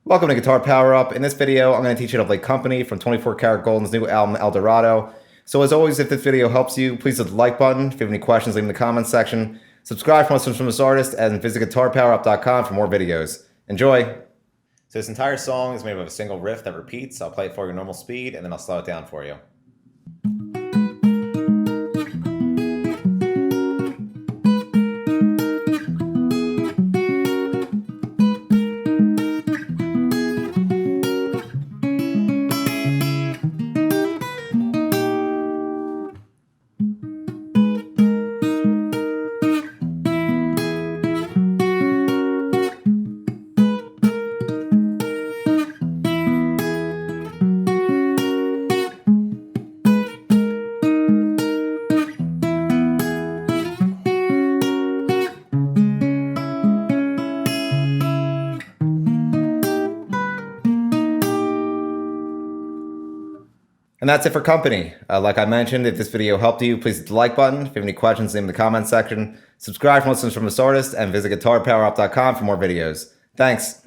Welcome to Guitar Power Up. In this video, I'm going to teach you how to play Company from 24kGoldn's new album, Dorado. So as always, if this video helps you, please hit the like button. If you have any questions, leave them in the comments section. Subscribe for more from this artist, and visit GuitarPowerUp.com for more videos. Enjoy! So this entire song is made up of a single riff that repeats. I'll play it for your normal speed, and then I'll slow it down for you. And that's it for Company. Like I mentioned, if this video helped you, please hit the like button. If you have any questions, leave them in the comments section. Subscribe for more from this artist, and visit GuitarPowerUp.com for more videos. Thanks.